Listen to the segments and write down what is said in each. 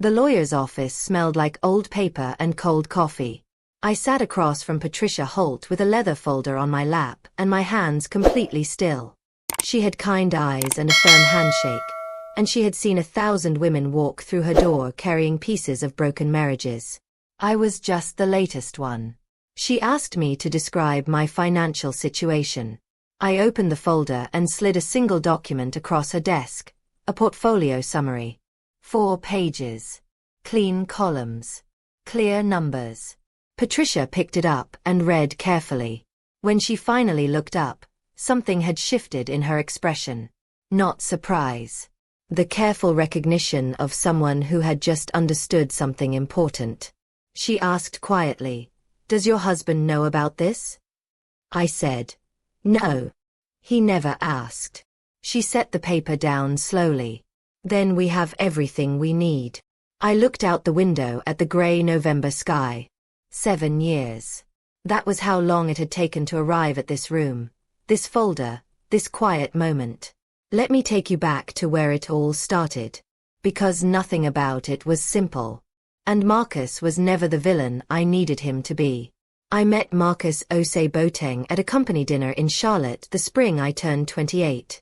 The lawyer's office smelled like old paper and cold coffee. I sat across from Patricia Holt with a leather folder on my lap and my hands completely still. She had kind eyes and a firm handshake, and she had seen 1,000 women walk through her door carrying pieces of broken marriages. I was just the latest one. She asked me to describe my financial situation. I opened the folder and slid a single document across her desk, a portfolio summary. 4 pages. Clean columns. Clear numbers. Patricia picked it up and read carefully. When she finally looked up, something had shifted in her expression. Not surprise. The careful recognition of someone who had just understood something important. She asked quietly, "Does your husband know about this?" I said, "No. He never asked." She set the paper down slowly. "Then we have everything we need." I looked out the window at the gray November sky. 7 years. That was how long it had taken to arrive at this room, this folder, this quiet moment. Let me take you back to where it all started. Because nothing about it was simple. And Marcus was never the villain I needed him to be. I met Marcus Osei Boateng at a company dinner in Charlotte the spring I turned 28.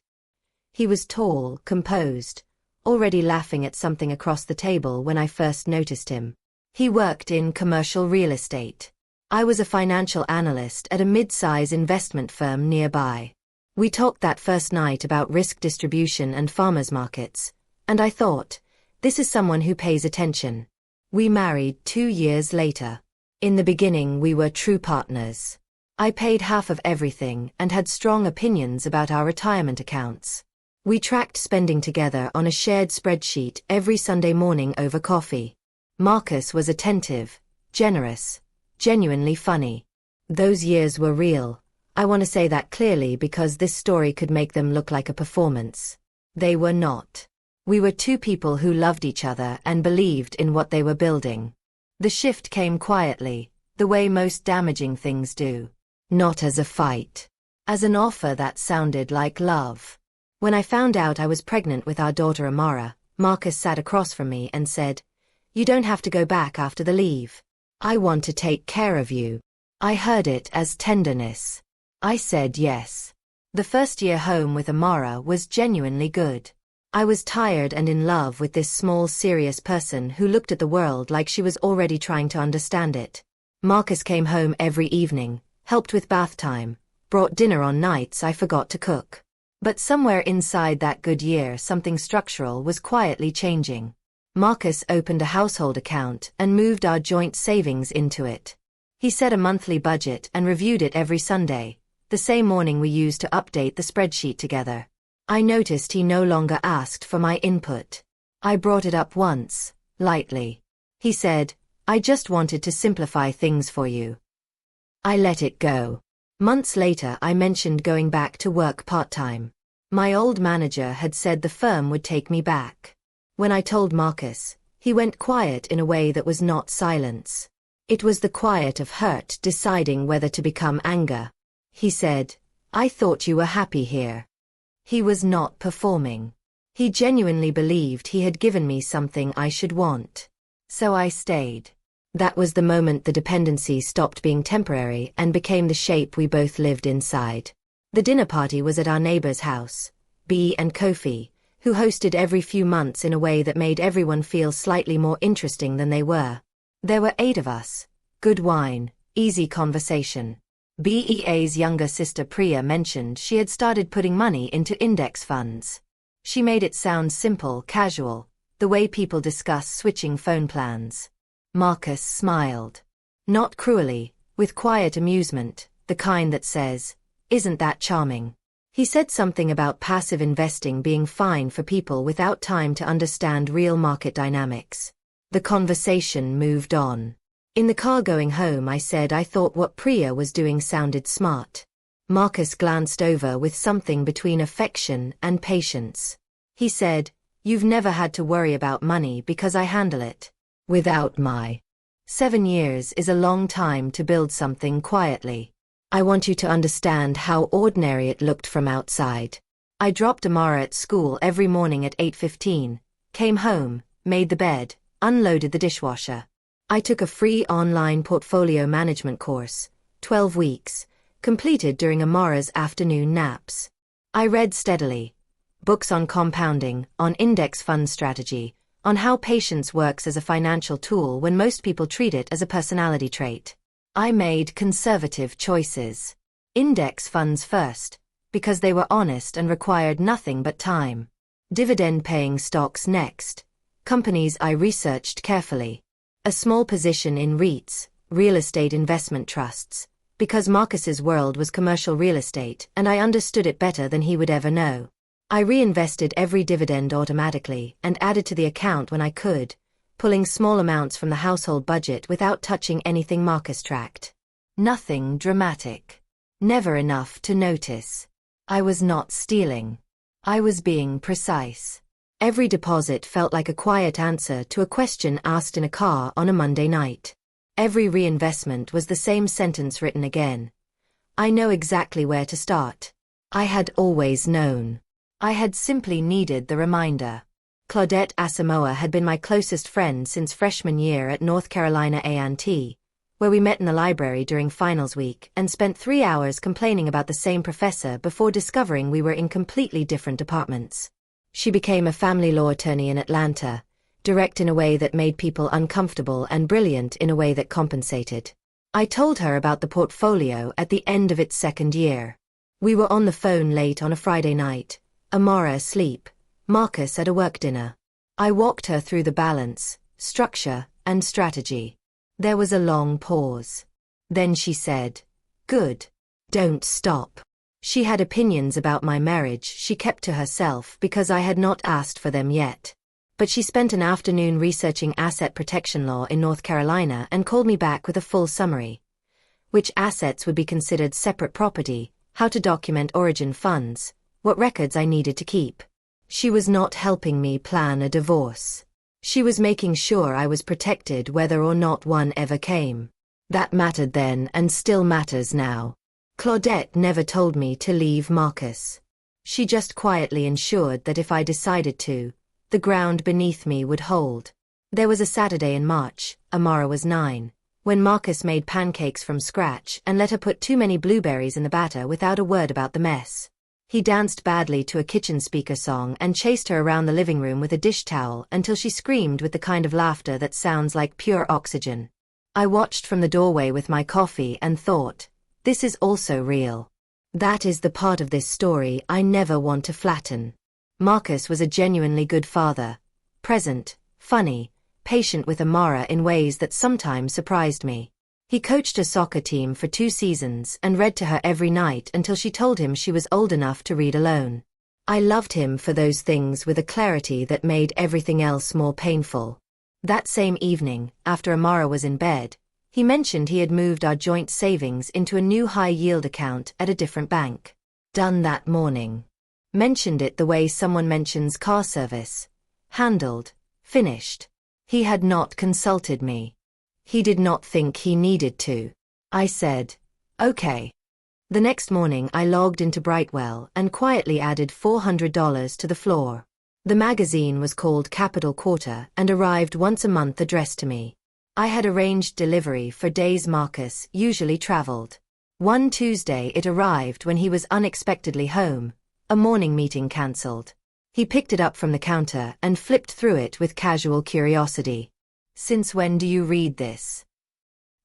He was tall, composed, already laughing at something across the table when I first noticed him. He worked in commercial real estate. I was a financial analyst at a mid-size investment firm nearby. We talked that first night about risk distribution and farmers markets, and I thought, this is someone who pays attention. We married 2 years later. In the beginning we were true partners. I paid half of everything and had strong opinions about our retirement accounts. We tracked spending together on a shared spreadsheet every Sunday morning over coffee. Marcus was attentive, generous, genuinely funny. Those years were real. I want to say that clearly because this story could make them look like a performance. They were not. We were 2 people who loved each other and believed in what they were building. The shift came quietly, the way most damaging things do. Not as a fight. As an offer that sounded like love. When I found out I was pregnant with our daughter Amara, Marcus sat across from me and said, "You don't have to go back after the leave. I want to take care of you." I heard it as tenderness. I said yes. The first year home with Amara was genuinely good. I was tired and in love with this small, serious person who looked at the world like she was already trying to understand it. Marcus came home every evening, helped with bath time, brought dinner on nights I forgot to cook. But somewhere inside that good year something structural was quietly changing. Marcus opened a household account and moved our joint savings into it. He set a monthly budget and reviewed it every Sunday, the same morning we used to update the spreadsheet together. I noticed he no longer asked for my input. I brought it up once, lightly. He said, "I just wanted to simplify things for you." I let it go. Months later I mentioned going back to work part-time. My old manager had said the firm would take me back. When I told Marcus, he went quiet in a way that was not silence. It was the quiet of hurt deciding whether to become anger. He said, "I thought you were happy here." He was not performing. He genuinely believed he had given me something I should want. So I stayed. That was the moment the dependency stopped being temporary and became the shape we both lived inside. The dinner party was at our neighbor's house, B and Kofi, who hosted every few months in a way that made everyone feel slightly more interesting than they were. There were 8 of us. Good wine, easy conversation. BEA's younger sister Priya mentioned she had started putting money into index funds. She made it sound simple, casual, the way people discuss switching phone plans. Marcus smiled. Not cruelly, with quiet amusement, the kind that says, "Isn't that charming?" He said something about passive investing being fine for people without time to understand real market dynamics. The conversation moved on. In the car going home I said I thought what Priya was doing sounded smart. Marcus glanced over with something between affection and patience. He said, "You've never had to worry about money because I handle it. Without my 7 years is a long time to build something quietly. I want you to understand how ordinary it looked from outside. I dropped Amara at school every morning at 8:15, came home, made the bed, unloaded the dishwasher. I took a free online portfolio management course, 12 weeks, completed during Amara's afternoon naps. I read steadily. Books on compounding, on index fund strategy, on how patience works as a financial tool when most people treat it as a personality trait. I made conservative choices. Index funds first, because they were honest and required nothing but time. Dividend-paying stocks next, companies I researched carefully. A small position in REITs, real estate investment trusts, because Marcus's world was commercial real estate and I understood it better than he would ever know. I reinvested every dividend automatically and added to the account when I could, pulling small amounts from the household budget without touching anything Marcus tracked. Nothing dramatic. Never enough to notice. I was not stealing. I was being precise. Every deposit felt like a quiet answer to a question asked in a car on a Monday night. Every reinvestment was the same sentence written again. I know exactly where to start. I had always known. I had simply needed the reminder. Claudette Asamoah had been my closest friend since freshman year at North Carolina A&T, where we met in the library during finals week and spent 3 hours complaining about the same professor before discovering we were in completely different departments. She became a family law attorney in Atlanta, direct in a way that made people uncomfortable and brilliant in a way that compensated. I told her about the portfolio at the end of its second year. We were on the phone late on a Friday night, Amara asleep, Marcus at a work dinner. I walked her through the balance, structure, and strategy. There was a long pause. Then she said, "Good. Don't stop." She had opinions about my marriage she kept to herself because I had not asked for them yet. But she spent an afternoon researching asset protection law in North Carolina and called me back with a full summary. Which assets would be considered separate property, how to document origin funds, what records I needed to keep. She was not helping me plan a divorce. She was making sure I was protected whether or not one ever came. That mattered then and still matters now. Claudette never told me to leave Marcus. She just quietly ensured that if I decided to, the ground beneath me would hold. There was a Saturday in March, Amara was 9, when Marcus made pancakes from scratch and let her put too many blueberries in the batter without a word about the mess. He danced badly to a kitchen speaker song and chased her around the living room with a dish towel until she screamed with the kind of laughter that sounds like pure oxygen. I watched from the doorway with my coffee and thought, this is also real. That is the part of this story I never want to flatten. Marcus was a genuinely good father, present, funny, patient with Amara in ways that sometimes surprised me. He coached a soccer team for 2 seasons and read to her every night until she told him she was old enough to read alone. I loved him for those things with a clarity that made everything else more painful. That same evening, after Amara was in bed, he mentioned he had moved our joint savings into a new high-yield account at a different bank. Done that morning. Mentioned it the way someone mentions car service. Handled. Finished. He had not consulted me. He did not think he needed to. I said, okay. The next morning I logged into Brightwell and quietly added $400 to the floor. The magazine was called Capital Quarter and arrived once a month addressed to me. I had arranged delivery for days Marcus usually traveled. One Tuesday it arrived when he was unexpectedly home, a morning meeting cancelled. He picked it up from the counter and flipped through it with casual curiosity. "Since when do you read this?"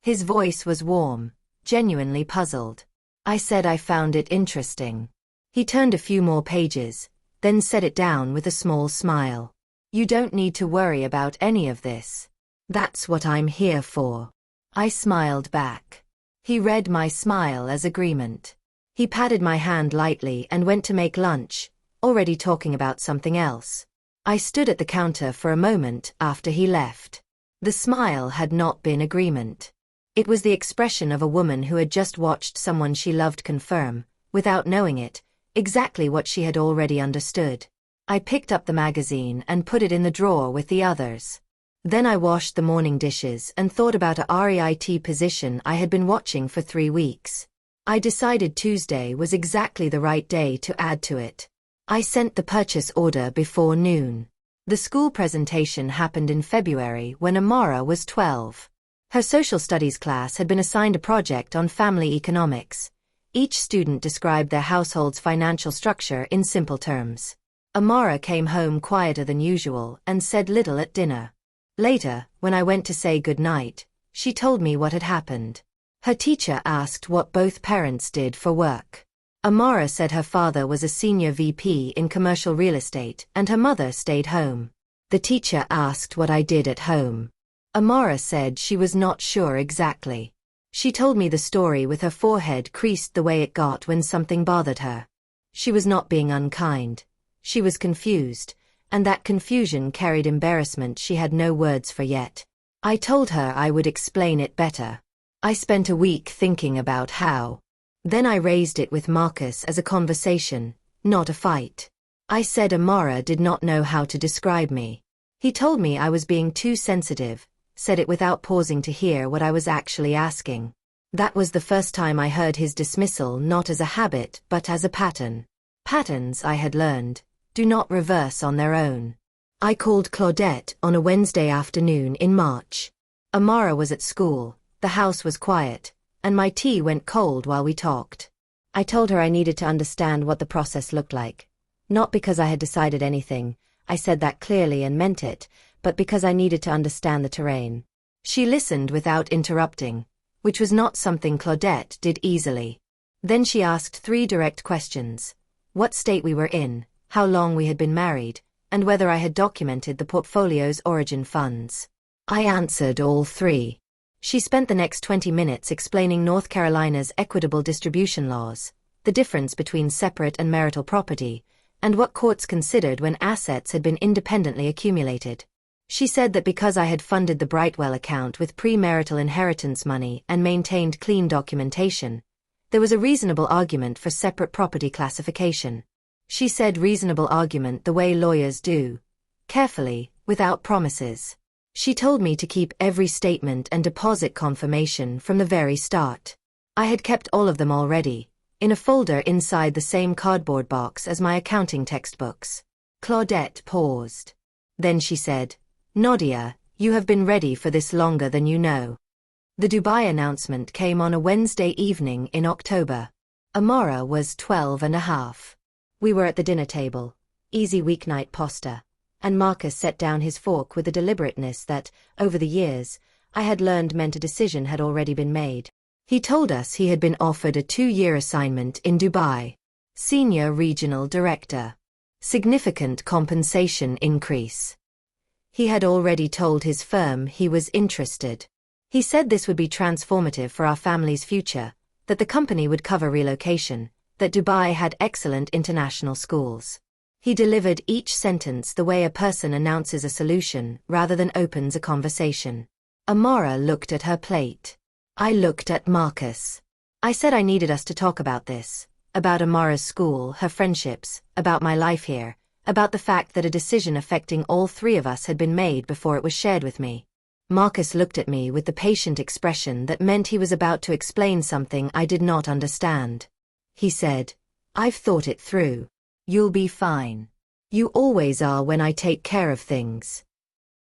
His voice was warm, genuinely puzzled. I said I found it interesting. He turned a few more pages, then set it down with a small smile. "You don't need to worry about any of this. That's what I'm here for." I smiled back. He read my smile as agreement. He patted my hand lightly and went to make lunch, already talking about something else. I stood at the counter for a moment after he left. The smile had not been agreement. It was the expression of a woman who had just watched someone she loved confirm, without knowing it, exactly what she had already understood. I picked up the magazine and put it in the drawer with the others. Then I washed the morning dishes and thought about a REIT position I had been watching for 3 weeks. I decided Tuesday was exactly the right day to add to it. I sent the purchase order before noon. The school presentation happened in February when Amara was 12. Her social studies class had been assigned a project on family economics. Each student described their household's financial structure in simple terms. Amara came home quieter than usual and said little at dinner. Later, when I went to say good night, she told me what had happened. Her teacher asked what both parents did for work. Amara said her father was a senior VP in commercial real estate and her mother stayed home. The teacher asked what I did at home. Amara said she was not sure exactly. She told me the story with her forehead creased the way it got when something bothered her. She was not being unkind. She was confused, and that confusion carried embarrassment she had no words for yet. I told her I would explain it better. I spent a week thinking about how. Then I raised it with Marcus as a conversation, not a fight. I said Amara did not know how to describe me. He told me I was being too sensitive, said it without pausing to hear what I was actually asking. That was the first time I heard his dismissal not as a habit but as a pattern. Patterns, I had learned, do not reverse on their own. I called Claudette on a Wednesday afternoon in March. Amara was at school, the house was quiet, and my tea went cold while we talked. I told her I needed to understand what the process looked like. Not because I had decided anything, I said that clearly and meant it, but because I needed to understand the terrain. She listened without interrupting, which was not something Claudette did easily. Then she asked 3 direct questions: what state we were in, how long we had been married, and whether I had documented the portfolio's origin funds. I answered all 3. She spent the next 20 minutes explaining North Carolina's equitable distribution laws, the difference between separate and marital property, and what courts considered when assets had been independently accumulated. She said that because I had funded the Brightwell account with premarital inheritance money and maintained clean documentation, there was a reasonable argument for separate property classification. She said reasonable argument the way lawyers do, carefully, without promises. She told me to keep every statement and deposit confirmation from the very start. I had kept all of them already, in a folder inside the same cardboard box as my accounting textbooks. Claudette paused. Then she said, "Nadia, you have been ready for this longer than you know." The Dubai announcement came on a Wednesday evening in October. Amara was 12 and a half. We were at the dinner table, easy weeknight pasta, and Marcus set down his fork with a deliberateness that, over the years, I had learned meant a decision had already been made. He told us he had been offered a 2-year assignment in Dubai. Senior Regional Director. Significant compensation increase. He had already told his firm he was interested. He said this would be transformative for our family's future, that the company would cover relocation, that Dubai had excellent international schools. He delivered each sentence the way a person announces a solution rather than opens a conversation. Amara looked at her plate. I looked at Marcus. I said I needed us to talk about this, about Amara's school, her friendships, about my life here, about the fact that a decision affecting all 3 of us had been made before it was shared with me. Marcus looked at me with the patient expression that meant he was about to explain something I did not understand. He said, "I've thought it through. You'll be fine. You always are when I take care of things."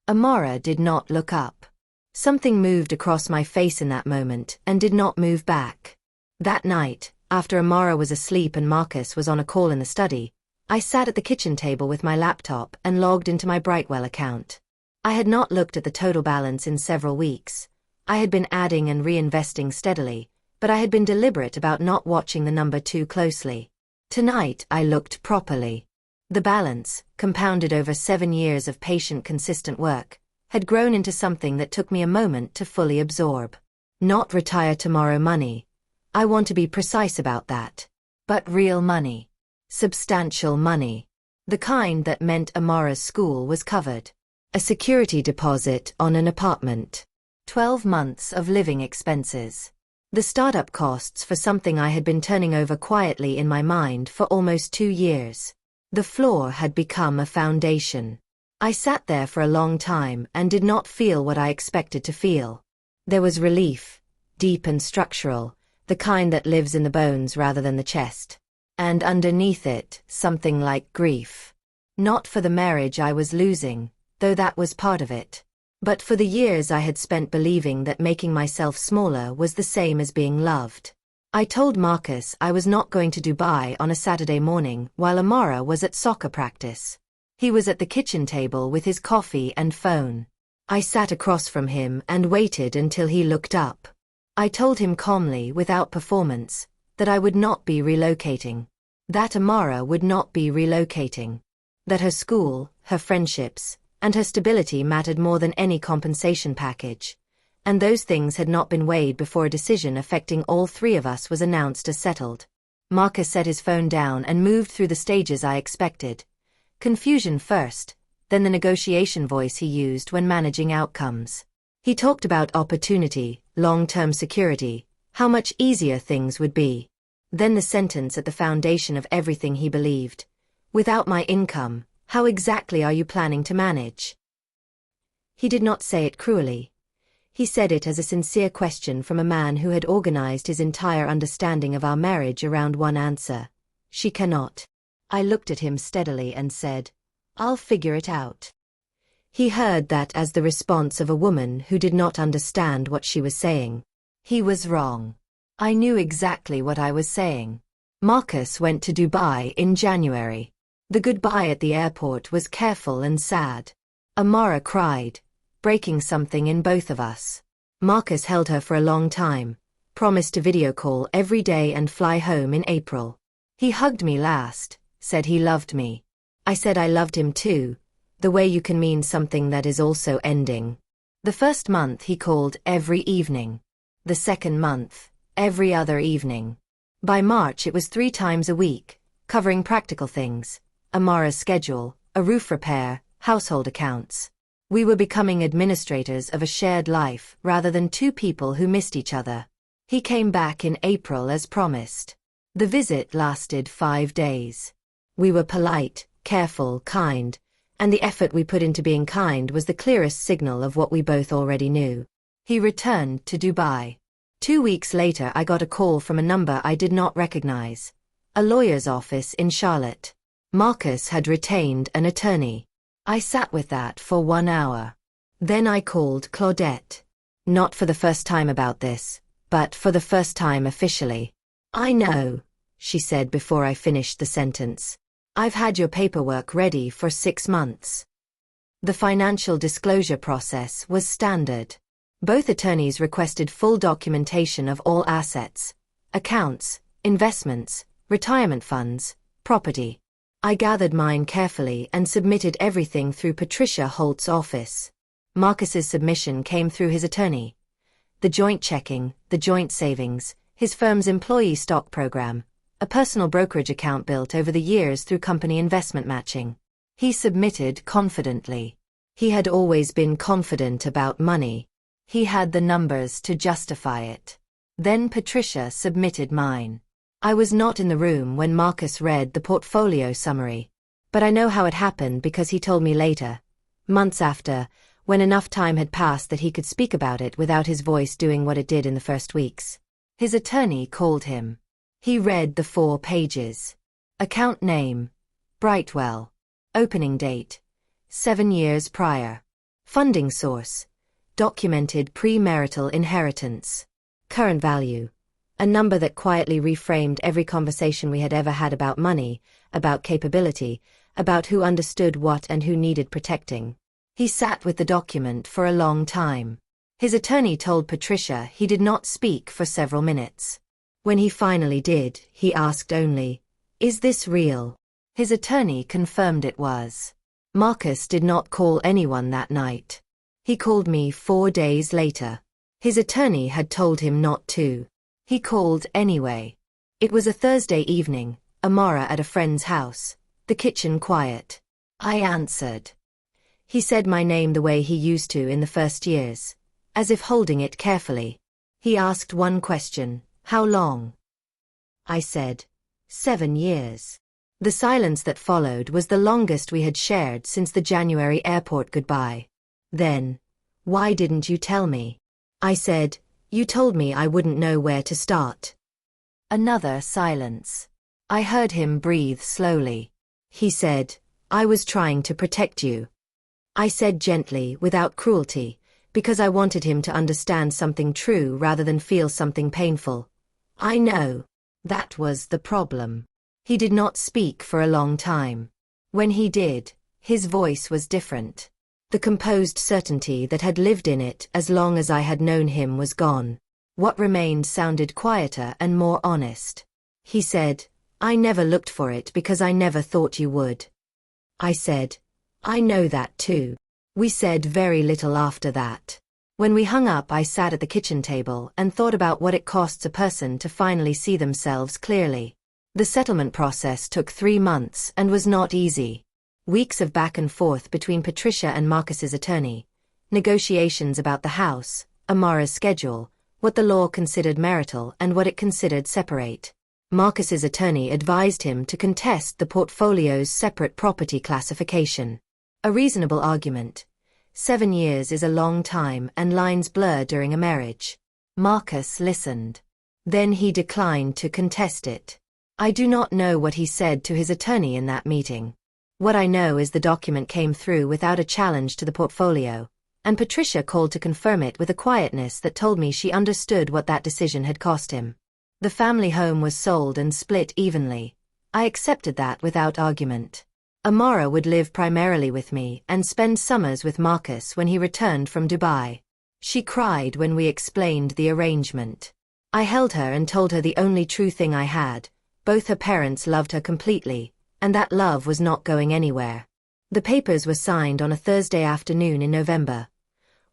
Amara did not look up. Something moved across my face in that moment and did not move back. That night, after Amara was asleep and Marcus was on a call in the study, I sat at the kitchen table with my laptop and logged into my Brightwell account. I had not looked at the total balance in several weeks. I had been adding and reinvesting steadily, but I had been deliberate about not watching the number too closely. Tonight I looked properly. The balance, compounded over 7 years of patient consistent work, had grown into something that took me a moment to fully absorb. Not retire tomorrow money. I want to be precise about that. But real money. Substantial money. The kind that meant Amara's school was covered. A security deposit on an apartment. 12 months of living expenses. The startup costs for something I had been turning over quietly in my mind for almost 2 years. The floor had become a foundation. I sat there for a long time and did not feel what I expected to feel. There was relief, deep and structural, the kind that lives in the bones rather than the chest. And underneath it, something like grief. Not for the marriage I was losing, though that was part of it. But for the years I had spent believing that making myself smaller was the same as being loved. I told Marcus I was not going to Dubai on a Saturday morning while Amara was at soccer practice. He was at the kitchen table with his coffee and phone. I sat across from him and waited until he looked up. I told him calmly, without performance, that I would not be relocating. That Amara would not be relocating. That her school, her friendships, and her stability mattered more than any compensation package. And those things had not been weighed before a decision affecting all three of us was announced as settled. Marcus set his phone down and moved through the stages I expected. Confusion first, then the negotiation voice he used when managing outcomes. He talked about opportunity, long-term security, how much easier things would be. Then the sentence at the foundation of everything he believed. Without my income, how exactly are you planning to manage? He did not say it cruelly. He said it as a sincere question from a man who had organized his entire understanding of our marriage around one answer. She cannot. I looked at him steadily and said, I'll figure it out. He heard that as the response of a woman who did not understand what she was saying. He was wrong. I knew exactly what I was saying. Marcus went to Dubai in January. The goodbye at the airport was careful and sad. Amara cried, breaking something in both of us. Marcus held her for a long time, promised to video call every day and fly home in April. He hugged me last, said he loved me. I said I loved him too, the way you can mean something that is also ending. The first month he called every evening. The second month, every other evening. By March it was 3 times a week, covering practical things, Amara's schedule, a roof repair, household accounts. We were becoming administrators of a shared life rather than 2 people who missed each other. He came back in April as promised. The visit lasted 5 days. We were polite, careful, kind, and the effort we put into being kind was the clearest signal of what we both already knew. He returned to Dubai. 2 weeks later I got a call from a number I did not recognize. A lawyer's office in Charlotte. Marcus had retained an attorney. I sat with that for 1 hour. Then I called Claudette. Not for the first time about this, but for the first time officially. I know, she said before I finished the sentence. I've had your paperwork ready for 6 months. The financial disclosure process was standard. Both attorneys requested full documentation of all assets, accounts, investments, retirement funds, property. I gathered mine carefully and submitted everything through Patricia Holt's office. Marcus's submission came through his attorney. The joint checking, the joint savings, his firm's employee stock program, a personal brokerage account built over the years through company investment matching. He submitted confidently. He had always been confident about money. He had the numbers to justify it. Then Patricia submitted mine. I was not in the room when Marcus read the portfolio summary. But I know how it happened because he told me later, months after, when enough time had passed that he could speak about it without his voice doing what it did in the first weeks. His attorney called him. He read the 4 pages. Account name, Brightwell. Opening date, 7 years prior. Funding source, documented premarital inheritance. Current value, a number that quietly reframed every conversation we had ever had about money, about capability, about who understood what and who needed protecting. He sat with the document for a long time. His attorney told Patricia he did not speak for several minutes. When he finally did, he asked only, "Is this real?" His attorney confirmed it was. Marcus did not call anyone that night. He called me 4 days later. His attorney had told him not to. He called anyway. It was a Thursday evening, Amara at a friend's house, the kitchen quiet. I answered. He said my name the way he used to in the first years, as if holding it carefully. He asked one question, "How long?" I said, 7 years. The silence that followed was the longest we had shared since the January airport goodbye. Then, "Why didn't you tell me?" I said, "You told me I wouldn't know where to start." Another silence. I heard him breathe slowly. He said, I was trying to protect you. I said gently, without cruelty, because I wanted him to understand something true rather than feel something painful. I know. That was the problem. He did not speak for a long time. When he did, his voice was different. The composed certainty that had lived in it as long as I had known him was gone. What remained sounded quieter and more honest. He said, "I never looked for it because I never thought you would." I said, "I know that too." We said very little after that. When we hung up, I sat at the kitchen table and thought about what it costs a person to finally see themselves clearly. The settlement process took 3 months and was not easy. Weeks of back and forth between Patricia and Marcus's attorney, negotiations about the house, Amara's schedule, what the law considered marital and what it considered separate. Marcus's attorney advised him to contest the portfolio's separate property classification. A reasonable argument. 7 years is a long time and lines blur during a marriage. Marcus listened. Then he declined to contest it. I do not know what he said to his attorney in that meeting. What I know is the document came through without a challenge to the portfolio, and Patricia called to confirm it with a quietness that told me she understood what that decision had cost him. The family home was sold and split evenly. I accepted that without argument. Amara would live primarily with me and spend summers with Marcus when he returned from Dubai. She cried when we explained the arrangement. I held her and told her the only true thing I had. Both her parents loved her completely, and that love was not going anywhere. The papers were signed on a Thursday afternoon in November.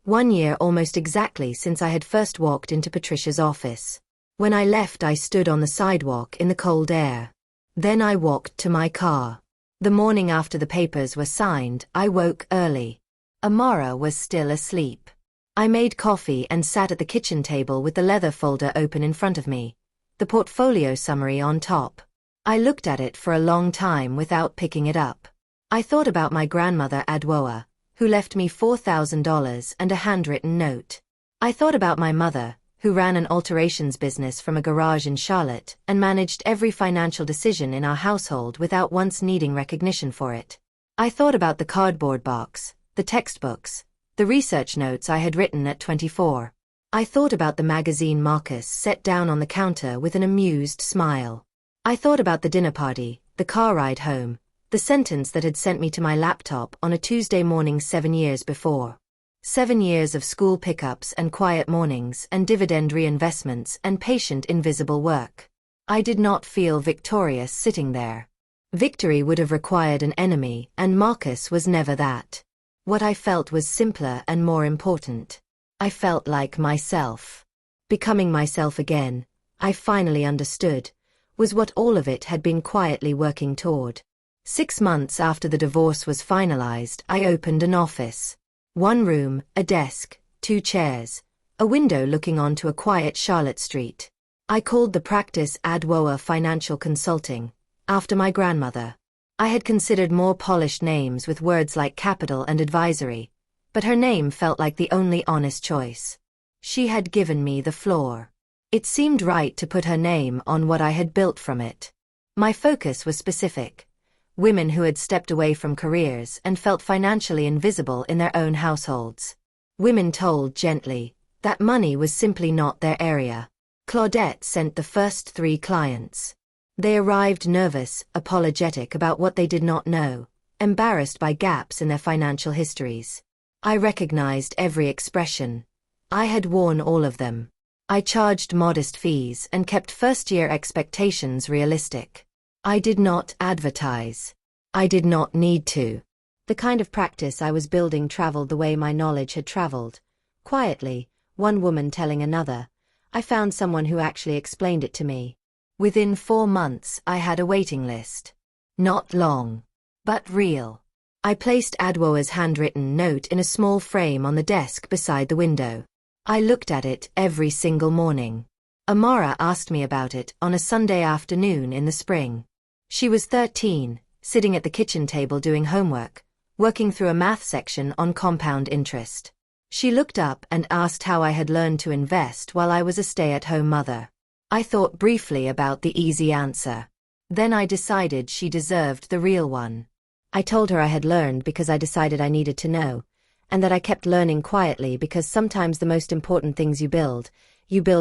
1 year almost exactly since I had first walked into Patricia's office. When I left, I stood on the sidewalk in the cold air. Then I walked to my car. The morning after the papers were signed, I woke early. Amara was still asleep. I made coffee and sat at the kitchen table with the leather folder open in front of me, the portfolio summary on top. I looked at it for a long time without picking it up. I thought about my grandmother Adwoa, who left me $4,000 and a handwritten note. I thought about my mother, who ran an alterations business from a garage in Charlotte and managed every financial decision in our household without once needing recognition for it. I thought about the cardboard box, the textbooks, the research notes I had written at 24. I thought about the magazine Marcus set down on the counter with an amused smile. I thought about the dinner party, the car ride home, the sentence that had sent me to my laptop on a Tuesday morning 7 years before. 7 years of school pickups and quiet mornings and dividend reinvestments and patient invisible work. I did not feel victorious sitting there. Victory would have required an enemy, and Marcus was never that. What I felt was simpler and more important. I felt like myself. Becoming myself again, I finally understood, was what all of it had been quietly working toward. 6 months after the divorce was finalized, I opened an office. 1 room, a desk, 2 chairs, a window looking onto a quiet Charlotte street. I called the practice Adwoa Financial Consulting, after my grandmother. I had considered more polished names with words like capital and advisory, but her name felt like the only honest choice. She had given me the floor. It seemed right to put her name on what I had built from it. My focus was specific. Women who had stepped away from careers and felt financially invisible in their own households. Women told gently that money was simply not their area. Claudette sent the first 3 clients. They arrived nervous, apologetic about what they did not know, embarrassed by gaps in their financial histories. I recognized every expression. I had worn all of them. I charged modest fees and kept first-year expectations realistic. I did not advertise. I did not need to. The kind of practice I was building traveled the way my knowledge had traveled. Quietly, one woman telling another. I found someone who actually explained it to me. Within 4 months, I had a waiting list. Not long, but real. I placed Adwoa's handwritten note in a small frame on the desk beside the window. I looked at it every single morning. Amara asked me about it on a Sunday afternoon in the spring. She was 13, sitting at the kitchen table doing homework, working through a math section on compound interest. She looked up and asked how I had learned to invest while I was a stay-at-home mother. I thought briefly about the easy answer. Then I decided she deserved the real one. I told her I had learned because I decided I needed to know, and that I kept learning quietly because sometimes the most important things you build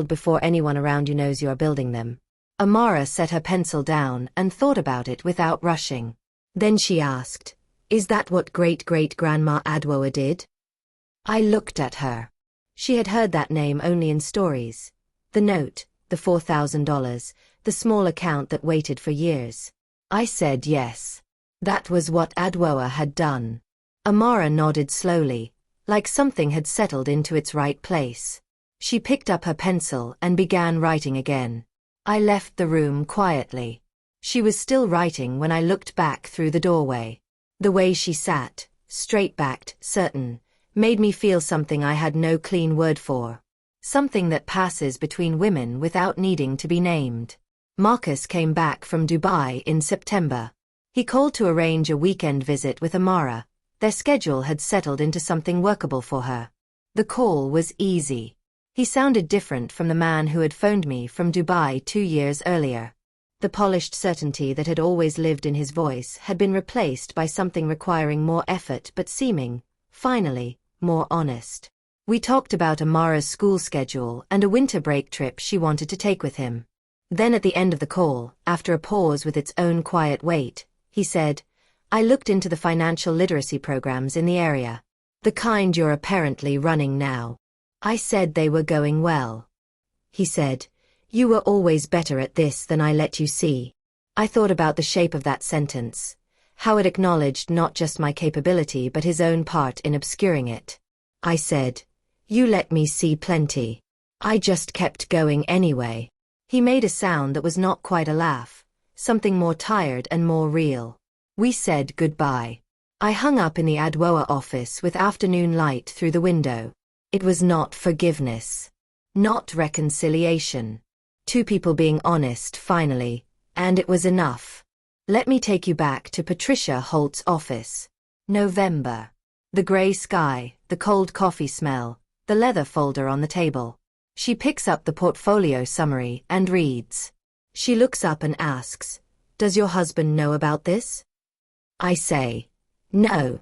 before anyone around you knows you are building them. Amara set her pencil down and thought about it without rushing. Then she asked, "Is that what great-great-grandma Adwoa did?" I looked at her. She had heard that name only in stories. The note, the $4,000, the small account that waited for years. I said yes. That was what Adwoa had done. Amara nodded slowly, like something had settled into its right place. She picked up her pencil and began writing again. I left the room quietly. She was still writing when I looked back through the doorway. The way she sat, straight-backed, certain, made me feel something I had no clean word for. Something that passes between women without needing to be named. Marcus came back from Dubai in September. He called to arrange a weekend visit with Amara. Their schedule had settled into something workable for her. The call was easy. He sounded different from the man who had phoned me from Dubai 2 years earlier. The polished certainty that had always lived in his voice had been replaced by something requiring more effort but seeming, finally, more honest. We talked about Amara's school schedule and a winter break trip she wanted to take with him. Then at the end of the call, after a pause with its own quiet wait, he said, "I looked into the financial literacy programs in the area. The kind you're apparently running now." I said they were going well. He said, "You were always better at this than I let you see." I thought about the shape of that sentence, how it acknowledged not just my capability but his own part in obscuring it. I said, "You let me see plenty. I just kept going anyway." He made a sound that was not quite a laugh, something more tired and more real. We said goodbye. I hung up in the Adwoa office with afternoon light through the window. It was not forgiveness. Not reconciliation. 2 people being honest finally, and it was enough. Let me take you back to Patricia Holt's office. November. The gray sky, the cold coffee smell, the leather folder on the table. She picks up the portfolio summary and reads. She looks up and asks, "Does your husband know about this?" I say, "No.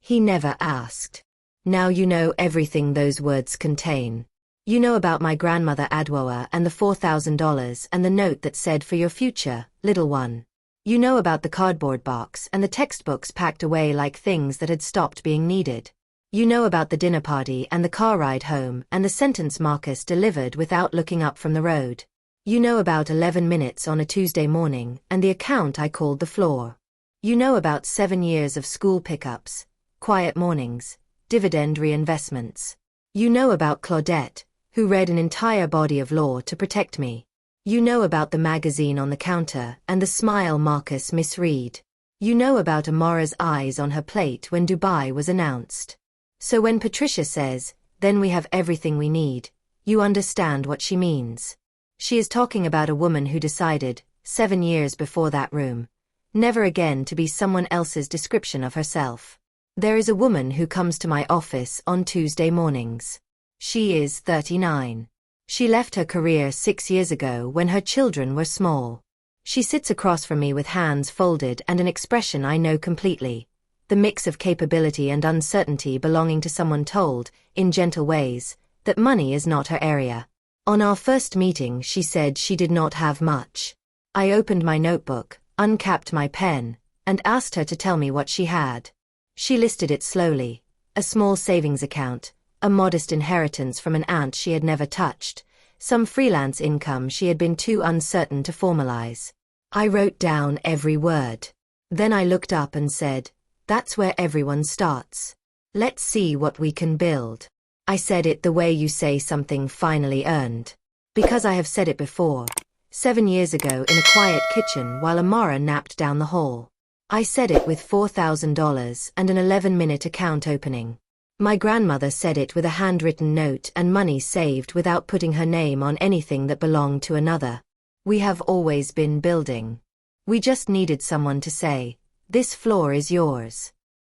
He never asked." Now you know everything those words contain. You know about my grandmother Adwoa and the $4,000 and the note that said, "For your future, little one." You know about the cardboard box and the textbooks packed away like things that had stopped being needed. You know about the dinner party and the car ride home and the sentence Marcus delivered without looking up from the road. You know about 11 minutes on a Tuesday morning and the account I called the floor. You know about 7 years of school pickups, quiet mornings, dividend reinvestments. You know about Claudette, who read an entire body of law to protect me. You know about the magazine on the counter and the smile Marcus misread. You know about Amara's eyes on her plate when Dubai was announced. So when Patricia says, "Then we have everything we need," you understand what she means. She is talking about a woman who decided, 7 years before that room, never again to be someone else's description of herself. There is a woman who comes to my office on Tuesday mornings. She is 39. She left her career 6 years ago when her children were small. She sits across from me with hands folded and an expression I know completely. The mix of capability and uncertainty belonging to someone told, in gentle ways, that money is not her area. On our first meeting she said she did not have much. I opened my notebook, uncapped my pen, and asked her to tell me what she had. She listed it slowly. A small savings account, a modest inheritance from an aunt she had never touched, some freelance income she had been too uncertain to formalize. I wrote down every word. Then I looked up and said, "That's where everyone starts. Let's see what we can build." I said it the way you say something finally earned. Because I have said it before. 7 years ago in a quiet kitchen while Amara napped down the hall. I said it with $4,000 and an 11-minute account opening. My grandmother said it with a handwritten note and money saved without putting her name on anything that belonged to another. We have always been building. We just needed someone to say, "This floor is yours."